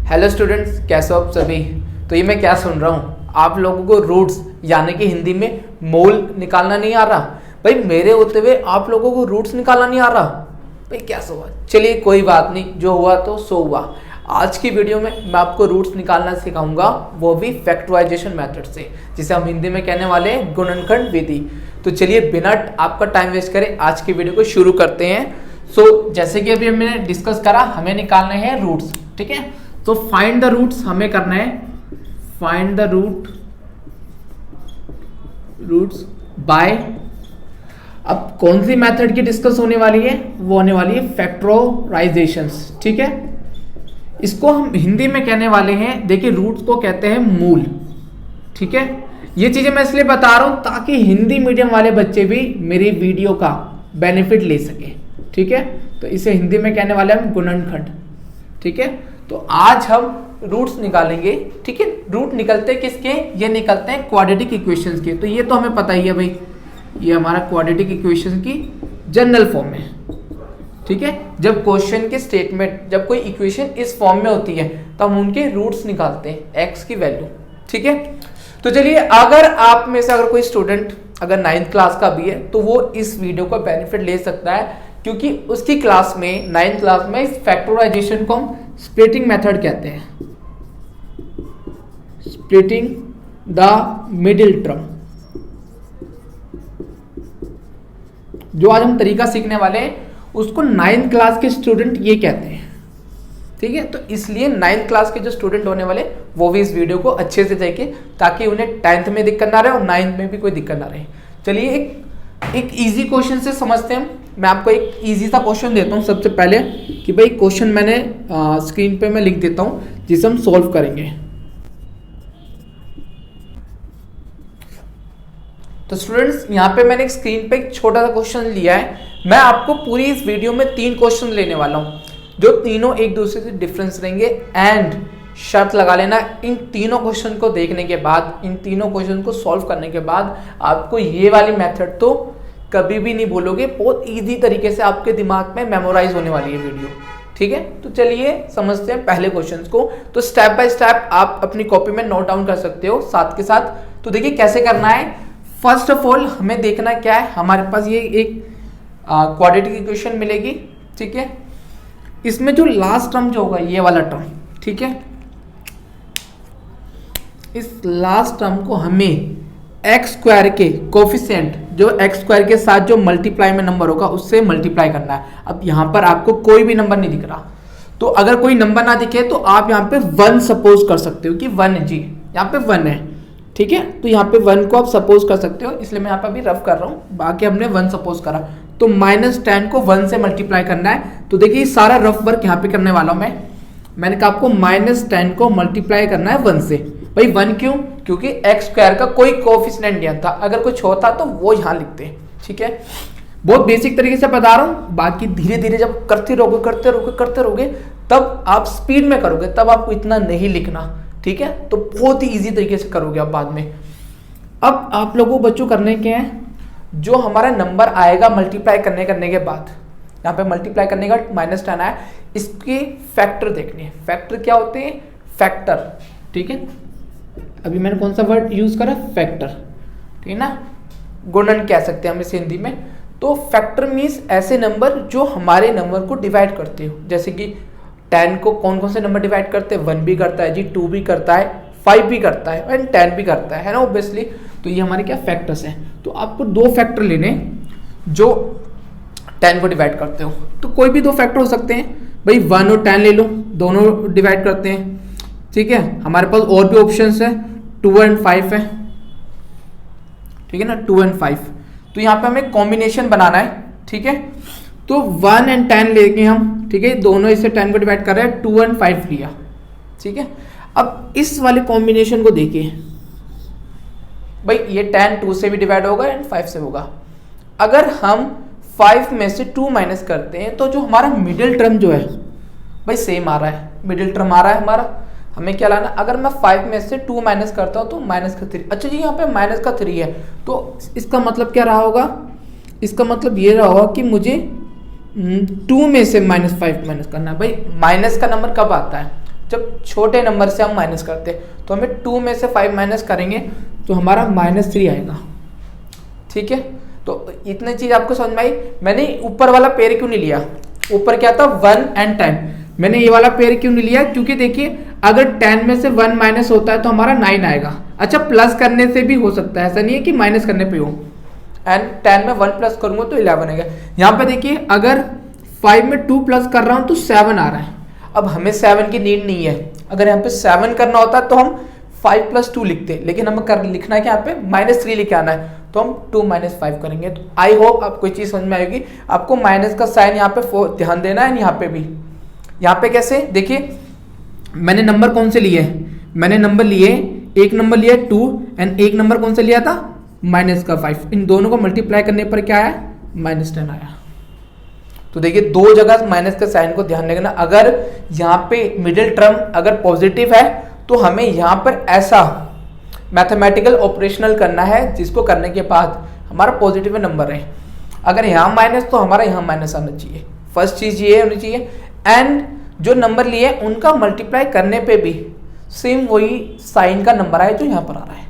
Hello students, कैसे हो आप सभी। तो ये मैं क्या सुन रहा हूँ, आप लोगों को रूट्स यानी कि हिंदी में मोल निकालना नहीं आ रहा। भाई मेरे होते हुए आप लोगों को रूट्स निकालना नहीं आ रहा, भाई कैसा हुआ। चलिए कोई बात नहीं, जो हुआ तो सो हुआ। आज की वीडियो में मैं आपको रूट्स निकालना सिखाऊंगा, वो भी फैक्टराइजेशन मेथड से, जिसे हम हिंदी में कहने वाले हैं गुणनखंड विधि। तो चलिए बिना आपका टाइम वेस्ट करें आज की वीडियो को शुरू करते हैं। जैसे कि अभी हमने डिस्कस करा, हमें निकालने हैं रूट्स, ठीक है। तो फाइंड द रूट्स हमें करना है, फाइंड द रूट्स बाय। अब कौन सी मेथड की डिस्कस होने वाली है, वो होने वाली है फैक्टराइजेशंस, ठीक है। इसको हम हिंदी में कहने वाले हैं, देखिए रूट्स को कहते हैं मूल, ठीक है। ये चीजें मैं इसलिए बता रहा हूं ताकि हिंदी मीडियम वाले बच्चे भी मेरी वीडियो का बेनिफिट ले सके, ठीक है। तो इसे हिंदी में कहने वाले हम गुणनखंड, ठीक है। तो आज हम रूट्स निकालेंगे, ठीक है। रूट निकलते हैं किसके, ये निकलते हैं क्वाड्रेटिक इक्वेशंस के। तो ये तो हमें पता ही है भाई, ये हमारा क्वाड्रेटिक इक्वेशन की जनरल फॉर्म में, ठीक है। जब क्वेश्चन के स्टेटमेंट, जब कोई इक्वेशन इस फॉर्म में होती है तो हम उनके रूट्स निकालते हैं, एक्स की वैल्यू, ठीक है। तो चलिए, अगर आप में से अगर कोई स्टूडेंट अगर 9th क्लास का भी है तो वो इस वीडियो का बेनिफिट ले सकता है, क्योंकि उसकी क्लास में 9th क्लास में इस फैक्टराइजेशन को हम स्प्लिटिंग मेथड कहते हैं, स्प्लिटिंग द मिडिल टर्म। जो आज हम तरीका सीखने वाले हैं उसको 9th क्लास के स्टूडेंट ये कहते हैं, ठीक है। तो इसलिए 9th क्लास के जो स्टूडेंट होने वाले वो भी इस वीडियो को अच्छे से देखें, ताकि उन्हें 10th में दिक्कत ना रहे और 9th में भी कोई दिक्कत ना रहे। चलिए एक इजी क्वेश्चन से समझते हैं। मैं आपको एक इजी सा क्वेश्चन देता हूं सबसे पहले, कि भाई क्वेश्चन मैंने स्क्रीन पे मैं लिख देता हूं, जिसे हम सॉल्व करेंगे। तो स्टूडेंट्स, यहाँ पे मैंने स्क्रीन पे एक छोटा सा क्वेश्चन लिया है। मैं आपको पूरी इस वीडियो में 3 क्वेश्चन लेने वाला हूँ, जो तीनों एक दूसरे से डिफरेंस रहेंगे। एंड शर्त लगा लेना, इन तीनों क्वेश्चन को देखने के बाद, इन तीनों क्वेश्चन को सॉल्व करने के बाद आपको ये वाली मेथड तो कभी भी नहीं भूलोगे। बहुत इजी तरीके से आपके दिमाग में मेमोराइज होने वाली है वीडियो, ठीक है। तो चलिए समझते हैं पहले क्वेश्चन को। तो स्टेप बाय स्टेप आप अपनी कॉपी में नोट डाउन कर सकते हो साथ के साथ। तो देखिए कैसे करना है। फर्स्ट ऑफ ऑल हमें देखना क्या है, हमारे पास ये एक क्वाड्रेटिक इक्वेशन मिलेगी, ठीक है। इसमें जो लास्ट टर्म जो होगा, ये वाला टर्म, ठीक है, इस लास्ट टर्म को हमें एक्स स्क्वायर के कोफिशिएंट, जो एक्स स्क्वायर के साथ जो मल्टीप्लाई में नंबर होगा उससे मल्टीप्लाई करना है। अब यहाँ पर आपको कोई भी नंबर नहीं दिख रहा, तो अगर कोई नंबर ना दिखे तो आप यहाँ पे 1 सपोज कर सकते हो कि 1 है जी, यहाँ पे 1 है, ठीक है। तो यहाँ पे 1 को आप सपोज कर सकते हो, इसलिए मैं यहाँ पे अभी रफ कर रहा हूँ। बाकी हमने 1 सपोज करा, तो -10 को 1 से मल्टीप्लाई करना है। तो देखिए सारा रफ वर्क यहाँ पे करने वाला हूँ मैंने कहा आपको -10 को मल्टीप्लाई करना है 1 से। भाई 1 क्यों, क्योंकि एक्स स्क्वायर का कोई कोएफिशिएंट नहीं था, अगर कुछ होता तो वो यहाँ लिखते हैं, ठीक है। बहुत बेसिक तरीके से बता रहा हूँ, बाकी धीरे धीरे जब करते रहोगे तब आप स्पीड में करोगे, तब आपको इतना नहीं लिखना, ठीक है। तो बहुत ही ईजी तरीके से करोगे आप बाद में। अब आप लोगों बच्चों करने के हैं, जो हमारा नंबर आएगा मल्टीप्लाई करने के बाद, यहाँ पे मल्टीप्लाई करने का -10 आया, इसके फैक्टर देखने हैं। फैक्टर क्या होते हैं, फैक्टर, ठीक है। अभी मैंने कौन सा वर्ड यूज करा, फैक्टर, ठीक है ना, गुणन कह सकते हैं हम इसे हिंदी में। तो फैक्टर मीन्स ऐसे नंबर जो हमारे नंबर को डिवाइड करते हो। जैसे कि 10 को कौन कौन से नंबर डिवाइड करते हैं, 1 भी करता है जी, 2 भी करता है, 5 भी करता है एंड 10 भी करता है ना ऑब्वियसली। तो ये हमारे क्या फैक्टर्स हैं। तो आपको 2 फैक्टर लेने जो 10 को डिवाइड करते हो। तो कोई भी 2 फैक्टर हो सकते हैं, भाई 1 और 10 ले लो, दोनों डिवाइड करते हैं, ठीक है। हमारे पास और भी ऑप्शंस है, 2 और 5 है, ठीक है ना, 2 और 5। तो यहाँ पे हमें कॉम्बिनेशन बनाना है, ठीक है। तो 1 और 10 लेंगे हम, ठीक है, दोनों इससे 10 को डिवाइड कर रहे हैं, 2 और 5 लिया, ठीक है। अब इस वाले कॉम्बिनेशन को देखिए, भाई ये 10 2 से भी डिवाइड होगा एंड 5 से होगा। अगर हम 5 में से 2 माइनस करते हैं तो जो हमारा मिडिल टर्म जो है भाई सेम आ रहा है, मिडिल टर्म आ रहा है हमारा। हमें क्या लाना, अगर मैं 5 में से 2 माइनस करता हूँ तो -3। अच्छा जी, यहाँ पे -3 है, तो इसका मतलब क्या रहा होगा, इसका मतलब ये रहा होगा कि मुझे 2 में से -5 माइनस करना है। भाई माइनस का नंबर कब आता है, जब छोटे नंबर से हम माइनस करते हैं। तो हमें 2 में से 5 माइनस करेंगे तो हमारा -3 आएगा। ठीक है, तो इतनी चीज आपको समझ में आई। मैंने ऊपर वाला पेयर क्यों नहीं लिया, ऊपर क्या था 1 and 10, मैंने ये वाला पेयर क्यों नहीं लिया, क्योंकि देखिए अगर 10 में से 1 माइनस होता है तो हमारा 9 आएगा। अच्छा, प्लस करने से भी हो सकता है, ऐसा नहीं है कि माइनस करने पे हो। एंड 10 में 1 प्लस करूंगा तो 11 आएगा। यहाँ पे देखिए अगर 5 में 2 प्लस कर रहा हूँ तो 7 आ रहा है। अब हमें 7 की नीड नहीं है, अगर यहाँ पे 7 करना होता तो हम 5 + 2 लिखते, लेकिन हमें लिखना है कि यहाँ पे -3 लिखे आना है, तो हम 2 - 5 करेंगे। तो आई होप आपको ये चीज समझ में आएगी। आपको माइनस का साइन यहाँ पे ध्यान देना है, यहाँ पे भी। यहाँ पे कैसे, देखिए मैंने नंबर कौन से लिए, मैंने नंबर लिए, एक नंबर लिया 2 एंड एक नंबर कौन सा लिया था -5। इन दोनों को मल्टीप्लाई करने पर क्या आया, -10 आया। तो देखिए दो जगह माइनस के साइन को ध्यान रखना। अगर यहाँ पे मिडिल टर्म अगर पॉजिटिव है तो हमें यहाँ पर ऐसा मैथमेटिकल ऑपरेशनल करना है जिसको करने के बाद हमारा पॉजिटिव नंबर है। अगर यहाँ माइनस तो हमारा यहाँ माइनस आना चाहिए, फर्स्ट चीज ये होनी चाहिए। एंड जो नंबर लिए उनका मल्टीप्लाई करने पे भी सेम वही साइन का नंबर आए जो यहाँ पर आ रहा है।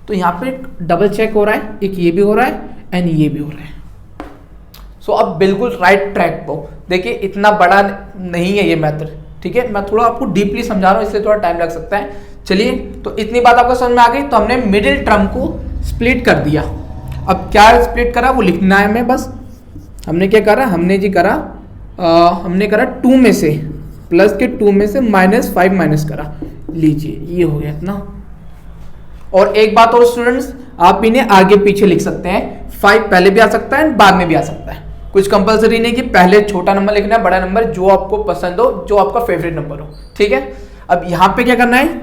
तो यहाँ पे डबल चेक हो रहा है, एक ये भी हो रहा है एंड ये भी हो रहा है। सो अब बिल्कुल राइट ट्रैक को देखिए, इतना बड़ा नहीं है ये मेथड। ठीक है, मैं थोड़ा आपको डीपली समझा रहा हूँ इसलिए थोड़ा टाइम लग सकता है। चलिए, तो इतनी बात आपको समझ में आ गई। तो हमने मिडिल टर्म को स्प्लिट कर दिया। अब क्या स्प्लिट करा वो लिखना है हमें बस। हमने क्या करा, हमने जी करा हमने करा 2 में से प्लस के 2 में से -5 माइनस करा। लीजिए ये हो गया इतना। और एक बात और स्टूडेंट्स, आप इन्हें आगे पीछे लिख सकते हैं, 5 पहले भी आ सकता है बाद में भी आ सकता है। कुछ कंपलसरी नहीं कि पहले छोटा नंबर लिखना है, बड़ा नंबर जो आपको पसंद हो, जो आपका फेवरेट नंबर हो। ठीक है, अब यहाँ पे क्या करना है,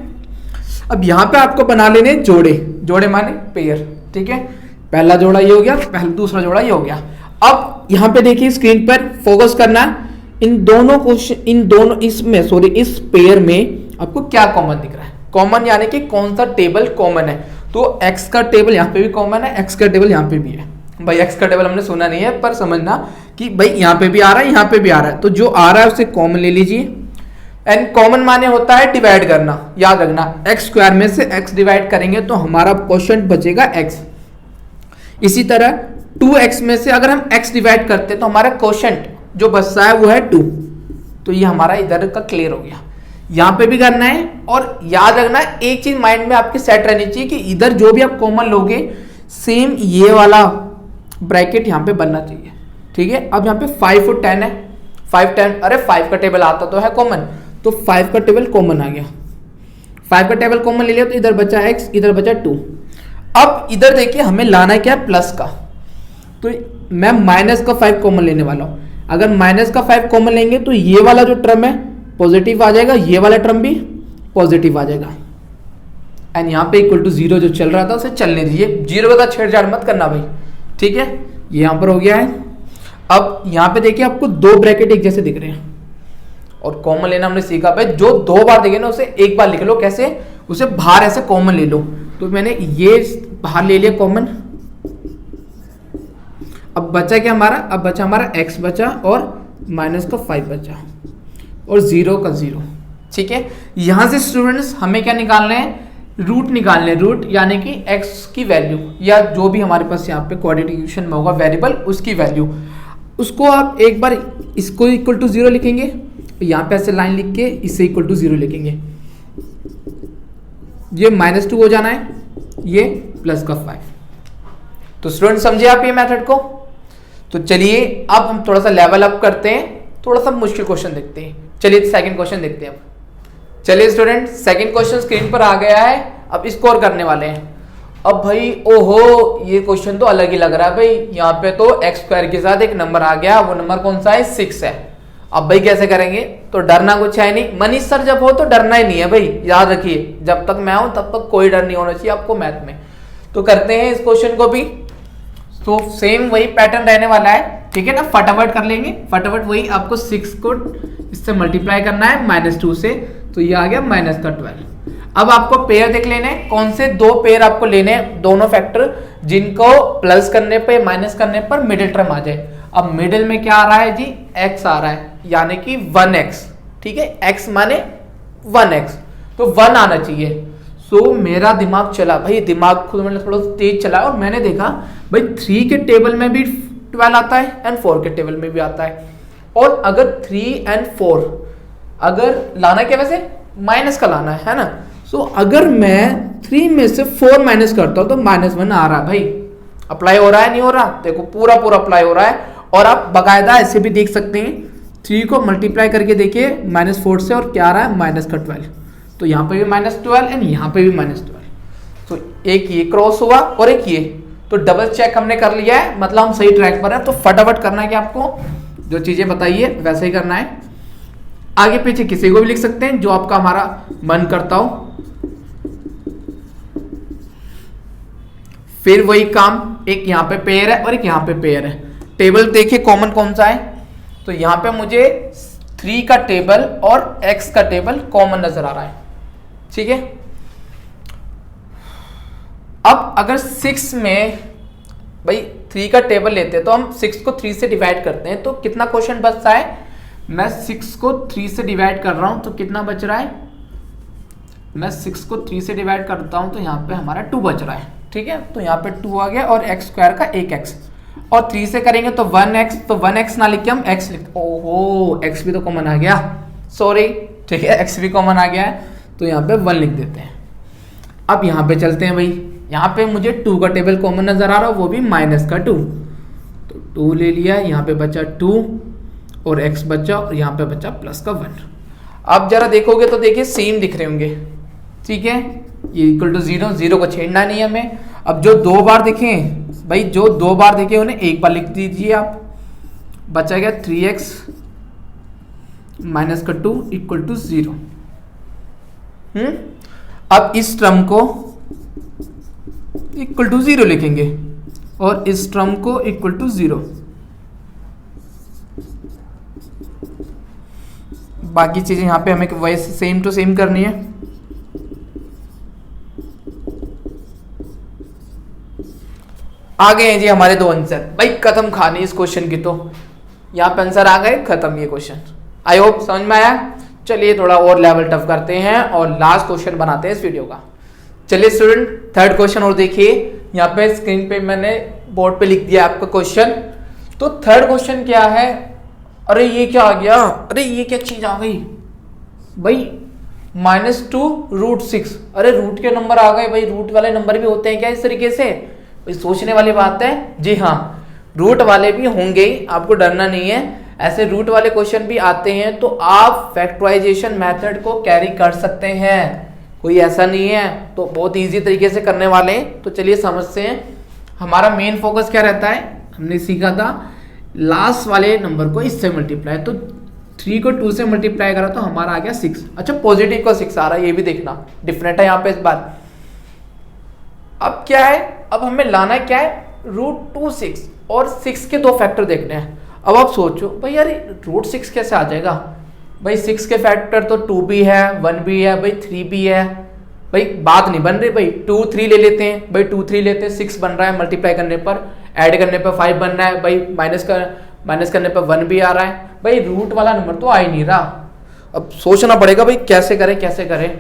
अब यहाँ पे आपको बना लेने जोड़े, जोड़े माने पेयर। ठीक है, पहला जोड़ा ये हो गया, पहला दूसरा जोड़ा ये हो गया। अब यहाँ पे देखिए स्क्रीन पर फोकस करना, इन दोनों क्वेश्चन, इन दोनों इसमें सॉरी इस पेयर में आपको क्या कॉमन दिख रहा है। कॉमन यानी कि कौन सा टेबल कॉमन है। तो x का टेबल यहाँ पे भी कॉमन है, x का टेबल यहाँ पे भी है। भाई x का टेबल हमने सुना नहीं है, पर समझना कि भाई यहाँ पे भी आ रहा है, यहाँ पे भी आ रहा है। तो जो आ रहा है उसे कॉमन ले लीजिए। एंड कॉमन माने होता है डिवाइड करना, याद रखना। x² में से x डिवाइड करेंगे तो हमारा क्वोशंट बचेगा x। इसी तरह 2x में से अगर हम x डिवाइड करते तो हमारा क्वोशंट जो बचता है वो है 2। तो ये हमारा इधर का क्लियर हो गया। यहाँ पे भी करना है। और याद रखना एक चीज माइंड में आपके सेट रहनी चाहिए कि इधर जो भी आप कॉमन लोगे सेम ये वाला ब्रैकेट यहाँ पे बनना चाहिए। ठीक है, अब यहाँ पे 5 और 10 है, 5 10, अरे 5 का टेबल आता तो है कॉमन, तो 5 का टेबल कॉमन आ गया। 5 का टेबल कॉमन ले लिया तो इधर बचा x, इधर बचा 2। अब इधर देखिए हमें लाना है क्या, प्लस का। तो मैं माइनस का 5 कॉमन लेने वाला हूं। अगर माइनस का 5 कॉमन लेंगे तो ये वाला जो टर्म है पॉजिटिव आ जाएगा, ये वाला टर्म भी पॉजिटिव आ जाएगा। एंड यहाँ पे इक्वल टू 0 जो चल रहा था उसे चलने दीजिए, 0 के साथ छेड़छाड़ मत करना भाई। ठीक है, ये यहाँ पर हो गया है। अब यहाँ पे देखिए आपको 2 ब्रैकेट एक जैसे दिख रहे हैं और कॉमन लेना हमने सीखा। भाई जो 2 बार देखे ना उसे एक बार लिख लो। कैसे, उसे बाहर ऐसे कॉमन ले लो। तो मैंने ये बाहर ले लिया कॉमन। अब बचा क्या हमारा, अब बचा हमारा x बचा और माइनस का 5 बचा और 0 का 0। ठीक है, यहां से स्टूडेंट्स हमें क्या निकालना है, रूट निकालने हैं। रूट यानी कि x की वैल्यू या जो भी हमारे पास यहाँ पे क्वाड्रेटिक इक्वेशन में होगा वेरिएबल, उसकी वैल्यू। उसको आप एक बार इसको इक्वल टू 0 लिखेंगे, यहाँ पे ऐसे लाइन लिख के इससे इक्वल टू 0 लिखेंगे। ये -2 हो जाना है, ये प्लस का 5। तो स्टूडेंट समझे आप ये मेथड को। तो चलिए अब हम थोड़ा सा लेवल अप करते हैं, थोड़ा सा मुश्किल क्वेश्चन देखते हैं। चलिए सेकंड क्वेश्चन देखते हैं अब। चलिए स्टूडेंट सेकंड क्वेश्चन स्क्रीन पर आ गया है, अब स्कोर करने वाले हैं। अब भाई ओहो, ये क्वेश्चन तो अलग ही लग रहा है भाई। यहाँ पे तो x² के साथ एक नंबर आ गया, वो नंबर कौन सा है, 6 है। अब भाई कैसे करेंगे, तो डरना कुछ है नहीं। मनीष सर जब हो तो डरना ही नहीं है भाई, याद रखिए। जब तक मैं हूं तब तक कोई डर नहीं होना चाहिए आपको मैथ में। तो करते हैं इस क्वेश्चन को भी। तो सेम वही पैटर्न रहने वाला है, ठीक है ना। फटाफट कर लेंगे, फटाफट वही। आपको 6 को इससे मल्टीप्लाई करना है -2 से, तो ये आ गया -12। अब आपको पेयर देख लेने, कौन से 2 पेयर आपको लेने, दोनों फैक्टर जिनको प्लस करने पे माइनस करने पर मिडिल टर्म आ जाए। अब मिडिल में क्या आ रहा है जी, x आ रहा है, यानी कि 1x। ठीक है, x माने 1x, तो 1 आना चाहिए। सो मेरा दिमाग चला भाई, दिमाग खुद मैंने थोड़ा तेज चला और मैंने देखा भाई 3 के टेबल में भी 12 आता है एंड 4 के टेबल में भी आता है। और अगर 3 एंड 4 अगर लाना क्या वैसे माइनस का लाना है ना। सो अगर मैं 3 में से 4 माइनस करता हूं तो -1 आ रहा है भाई। अप्लाई हो रहा है नहीं हो रहा, देखो पूरा अप्लाई हो रहा है। और आप बाकायदा ऐसे भी देख सकते हैं, 3 को मल्टीप्लाई करके देखिए -4 से और क्या आ रहा है -12। तो यहाँ पे भी -12 एंड यहाँ पे भी -12। तो एक ये क्रॉस हुआ और एक ये, तो डबल चेक हमने कर लिया है, मतलब हम सही ट्रैक पर है। तो फटाफट करना है कि आपको जो चीजें बताइए वैसे ही करना है। आगे पीछे किसी को भी लिख सकते हैं जो आपका हमारा मन करता हो। फिर वही काम, एक यहाँ पे पेयर है और एक यहाँ पे पेयर है। टेबल देखिए कॉमन कौन सा है, तो यहाँ पे मुझे 3 का टेबल और x का टेबल कॉमन नजर आ रहा है, ठीक है। अब अगर 6 में भाई 3 का टेबल लेते हैं तो हम 6 को 3 से डिवाइड करते हैं, तो कितना क्वेश्चन बचता है। मैं 6 को 3 से डिवाइड कर रहा हूं तो कितना बच रहा है, मैं 6 को 3 से डिवाइड करता हूं तो यहाँ पे हमारा 2 बच रहा है, ठीक है। तो यहाँ पे 2 आ गया और x स्क्वायर का 1x, और 3 से करेंगे तो 1x, तो 1x ना लिख के हम x लिखते, ओहो x भी तो कॉमन आ गया, सॉरी, ठीक है x भी कॉमन आ गया है, तो यहाँ पे 1 लिख देते हैं। अब यहाँ पे चलते हैं भाई, यहाँ पे मुझे 2 का टेबल कॉमन नजर आ रहा है, वो भी -2, तो 2 ले लिया, यहाँ पे बचा 2 और x बचा और यहाँ पे बचा +1। अब जरा देखोगे तो देखिए सेम दिख रहे होंगे, ठीक है, ये इक्वल टू 0, 0 को छेड़ना नहीं है हमें। अब जो 2 बार देखे भाई, जो 2 बार देखे उन्हें एक बार लिख दीजिए आप, बचा गया 3x -2 इक्वल टू 0। अब इस टर्म को इक्वल टू 0 लिखेंगे और इस टर्म को इक्वल टू 0। बाकी चीजें यहां पे हमें वैसे सेम टू सेम करनी है। आ गए हैं जी हमारे 2 आंसर, भाई खत्म कहानी इस क्वेश्चन की। तो यहाँ पे आंसर आ गए, खत्म ये क्वेश्चन। आई होप समझ में आया। चलिए थोड़ा और लेवल टफ करते हैं और लास्ट क्वेश्चन बनाते हैं इस वीडियो का। चलिए स्टूडेंट, थर्ड क्वेश्चन और देखिए, यहाँ पे स्क्रीन पे मैंने बोर्ड पे लिख दिया आपका क्वेश्चन। तो थर्ड क्वेश्चन क्या है, अरे ये क्या आ गया, अरे ये क्या चीज आ गई भाई, -2√6। अरे रूट के नंबर आ गए भाई, रूट वाले नंबर भी होते हैं क्या इस तरीके से, भाई सोचने वाली बात है। जी हाँ, रूट वाले भी होंगे, आपको डरना नहीं है, ऐसे रूट वाले क्वेश्चन भी आते हैं। तो आप फैक्टराइजेशन मेथड को कैरी कर सकते हैं, कोई ऐसा नहीं है, तो बहुत इजी तरीके से करने वाले हैं। तो चलिए समझते हैं, हमारा मेन फोकस क्या रहता है, हमने सीखा था लास्ट वाले नंबर को इससे मल्टीप्लाई, तो 3 को 2 से मल्टीप्लाई करा तो हमारा आ गया 6। अच्छा पॉजिटिव का 6 आ रहा है, ये भी देखना डिफरेंट है यहाँ पे इस बार। अब क्या है, अब हमें लाना क्या है, √2 6 और 6 के 2 फैक्टर देखने हैं। अब आप सोचो भाई यार √6 कैसे आ जाएगा, भाई 6 के फैक्टर तो 2 भी है, 1 भी है, भाई 3 भी है, भाई बात नहीं बन रही। भाई 2 3 ले लेते हैं, भाई 2 3 लेते हैं, 6 बन रहा है, मल्टीप्लाई करने पर, ऐड करने पर 5 बन रहा है, भाई माइनस करने पर 1 भी आ रहा है, भाई रूट वाला नंबर तो आ ही नहीं रहा। अब सोचना पड़ेगा भाई कैसे करें,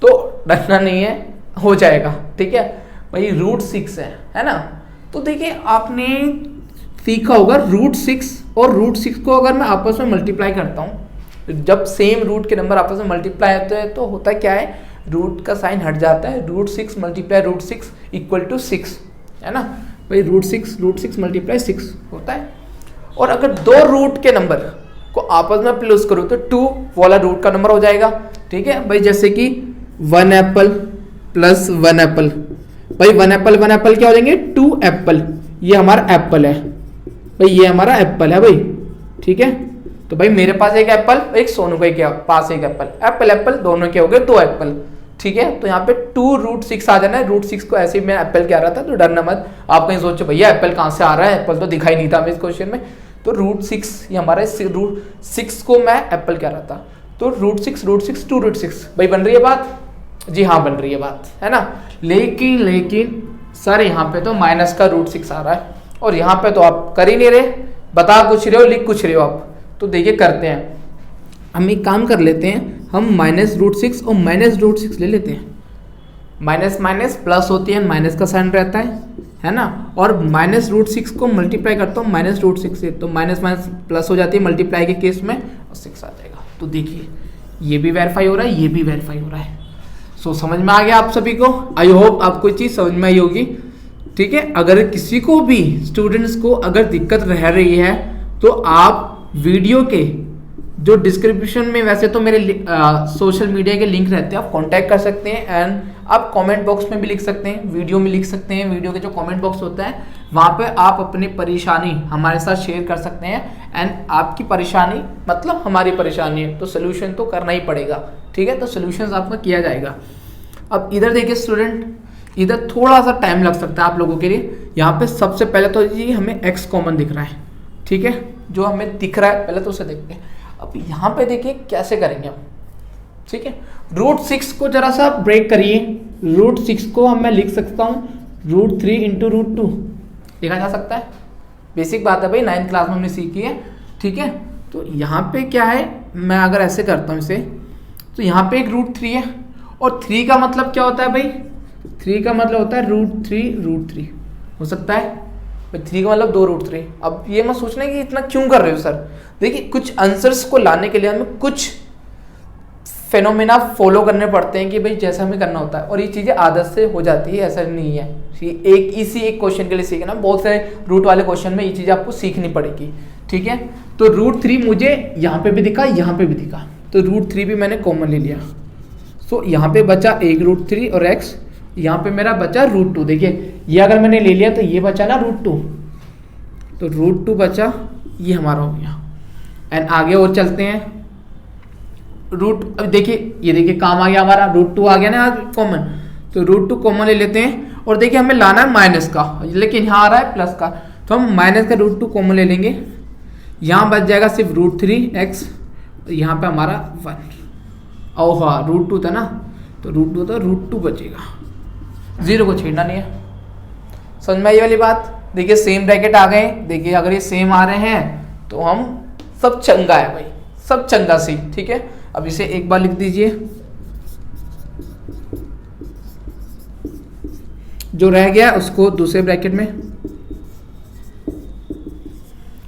तो डरना नहीं है, हो जाएगा, ठीक है। भाई √6 है ना। तो देखिए आपने सीखा होगा √6 और √6 को अगर मैं आपस में मल्टीप्लाई करता हूँ, जब सेम रूट के नंबर आपस में मल्टीप्लाई होते हैं तो होता क्या है, रूट का साइन हट जाता है, √6 मल्टीप्लाई √6 इक्वल टू 6, है ना। भाई √6 मल्टीप्लाई 6 होता है। और अगर 2 रूट के नंबर को आपस में प्लस करो तो 2 वाला रूट का नंबर हो जाएगा, ठीक है। भाई जैसे कि 1 एप्पल प्लस 1 एप्पल, भाई 1 एप्पल क्या हो जाएंगे, 2 एप्पल, ये हमारा एप्पल है भाई, ये हमारा एप्पल है भाई, ठीक है। तो भाई मेरे पास एक एप्पल, एक सोनू के पास एक एप्पल दोनों के हो गए 2 एप्पल, ठीक है। तो यहाँ पे 2√6 आ जाना है। √6 को ऐसे ही मैं एप्पल क्या रहा था, तो डरना मत, आप कहीं सोचो भैया एप्पल कहाँ से आ रहा है, एप्पल तो दिखाई नहीं था हमें इस क्वेश्चन में। तो √6 ये हमारा √6 को मैं एप्पल क्या रहा था, तो √6 2√6 भाई बन रही है बात, जी हाँ बन रही है बात, है ना। लेकिन सर यहाँ पे तो माइनस का √6 आ रहा है और यहाँ पे तो आप कर ही नहीं रहे, बता कुछ रहे हो लिख कुछ रहे हो आप। तो देखिए करते हैं, हम एक काम कर लेते हैं, हम -√6 और -√6 ले लेते हैं। माइनस माइनस प्लस होती है, माइनस का साइन रहता है ना। और -√6 को मल्टीप्लाई करता हूँ -√6 से, तो माइनस माइनस प्लस हो जाती है मल्टीप्लाई के केस में, और 6 आ जाएगा। तो देखिए ये भी वेरीफाई हो रहा है, ये भी वेरीफाई हो रहा है। सो समझ में आ गया आप सभी को? आई होप आपको ये चीज़ समझ में आई होगी। ठीक है, अगर किसी को भी स्टूडेंट्स को अगर दिक्कत रह रही है तो आप वीडियो के जो डिस्क्रिप्शन में वैसे तो मेरे सोशल मीडिया के लिंक रहते हैं, आप कांटेक्ट कर सकते हैं, एंड आप कमेंट बॉक्स में भी लिख सकते हैं, वीडियो में लिख सकते हैं। वीडियो के जो कमेंट बॉक्स होता है वहाँ पे आप अपनी परेशानी हमारे साथ शेयर कर सकते हैं, एंड आपकी परेशानी मतलब हमारी परेशानी है, तो सोल्यूशन तो करना ही पड़ेगा। ठीक है, तो सोल्यूशन आपका किया जाएगा। अब इधर देखिए स्टूडेंट, इधर थोड़ा सा टाइम लग सकता है आप लोगों के लिए। यहाँ पे सबसे पहले तो ये हमें x कॉमन दिख रहा है, ठीक है, जो हमें दिख रहा है पहले तो उसे देखते हैं। अब यहाँ पे देखिए कैसे करेंगे हम। ठीक है, √6 को जरा सा ब्रेक करिए। √6 को हम मैं लिख सकता हूँ √3 × √2 लिखा जा सकता है। बेसिक बात है भाई, 9th क्लास में हमने सीखी है। ठीक है, तो यहाँ पे क्या है, मैं अगर ऐसे करता हूँ इसे, तो यहाँ पे एक √3 है, और 3 का मतलब क्या होता है भाई, 3 का मतलब होता है √3 हो सकता है। 3 का मतलब 2√3। अब ये मत सोचना कि इतना क्यों कर रहे हो सर। देखिए कुछ आंसर्स को लाने के लिए हमें कुछ फेनोमेना फॉलो करने पड़ते हैं कि भाई जैसा हमें करना होता है, और ये चीज़ें आदत से हो जाती है, ऐसा नहीं है। एक क्वेश्चन के लिए सीखना, बहुत सारे रूट वाले क्वेश्चन में ये चीज़ें आपको सीखनी पड़ेगी। ठीक है, तो √3 मुझे यहाँ पे भी दिखा, यहाँ पे भी दिखा, तो √3 भी मैंने कॉमन ले लिया। सो यहाँ पे बचा एक √3 और x, यहाँ पे मेरा बचा √2। देखिए ये अगर मैंने ले लिया तो ये बचा ना √2, तो √2 बचा, ये हमारा हो गया। एंड आगे और चलते हैं। अब देखिए ये देखिए काम आ गया हमारा, √2 आ गया ना कॉमन, तो √2 कॉमन ले लेते हैं। और देखिए हमें लाना है माइनस का, लेकिन यहाँ आ रहा है प्लस का, तो हम माइनस का √2 कॉमन ले लेंगे। यहाँ बच जाएगा सिर्फ √3x, यहाँ पे हमारा 1। और हाँ √2 था ना, तो √2 था, √2 बचेगा, 0 को छेड़ना नहीं है। समझ में आई वाली बात? देखिए सेम ब्रैकेट आ गए। देखिए अगर ये सेम आ रहे हैं तो हम सब चंगा है भाई, सब चंगा सी। ठीक है, अब इसे एक बार लिख दीजिए, जो रह गया उसको दूसरे ब्रैकेट में।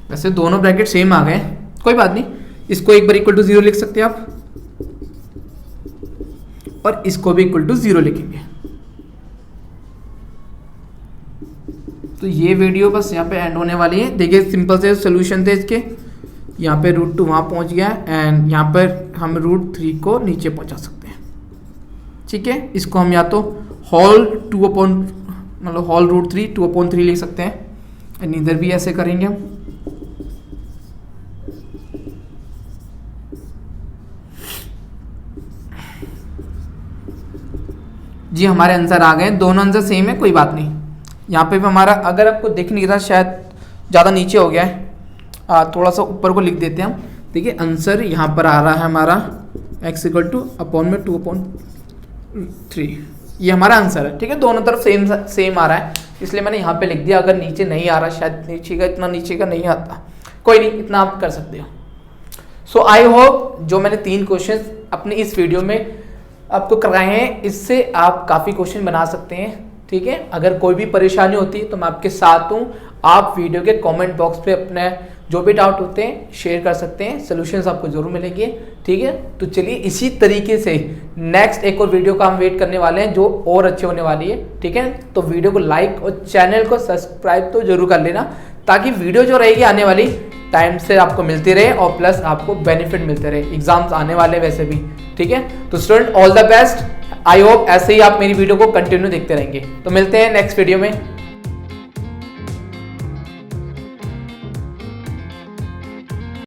वैसे दोनों ब्रैकेट सेम आ गए, कोई बात नहीं, इसको एक बार इक्वल टू 0 लिख सकते हैं आप, और इसको भी इक्वल टू 0 लिखेंगे। तो ये वीडियो बस यहाँ पे एंड होने वाली है। देखिए सिंपल से सोल्यूशन थे इसके, यहाँ पे √2 वहाँ पहुँच गया, एंड यहाँ पर हम √3 को नीचे पहुँचा सकते हैं। ठीक है, इसको हम या तो होल √3 2/3 लिख सकते हैं, एंड इधर भी ऐसे करेंगे हम। जी हमारे आंसर आ गए, दोनों आंसर सेम है, कोई बात नहीं। यहाँ पे भी हमारा, अगर आपको दिख नहीं रहा, शायद ज़्यादा नीचे हो गया है, थोड़ा सा ऊपर को लिख देते हैं हम। देखिए आंसर यहाँ पर आ रहा है हमारा x = 2/3, ये हमारा आंसर है। ठीक है, दोनों तरफ सेम आ रहा है, इसलिए मैंने यहाँ पे लिख दिया। अगर नीचे नहीं आ रहा, शायद नीचे का इतना नीचे का नहीं आता, कोई नहीं, इतना आप कर सकते हो। सो आई होप जो मैंने 3 क्वेश्चन अपने इस वीडियो में आपको कराए हैं, इससे आप काफ़ी क्वेश्चन बना सकते हैं। ठीक है, अगर कोई भी परेशानी होती है तो मैं आपके साथ हूँ। आप वीडियो के कमेंट बॉक्स पे अपने जो भी डाउट होते हैं शेयर कर सकते हैं, सॉल्यूशंस आपको जरूर मिलेंगे। ठीक है, तो चलिए इसी तरीके से नेक्स्ट एक और वीडियो का हम वेट करने वाले हैं, जो और अच्छी होने वाली है। ठीक है, तो वीडियो को लाइक और चैनल को सब्सक्राइब तो जरूर कर लेना, ताकि वीडियो जो रहेगी आने वाली टाइम से आपको मिलती रहे, और प्लस आपको बेनिफिट मिलते रहे। एग्जाम्स आने वाले वैसे भी। ठीक है, तो student all the best. I hope ऐसे ही आप मेरी वीडियो को कंटिन्यू देखते रहेंगे। तो मिलते हैं नेक्स्ट वीडियो में।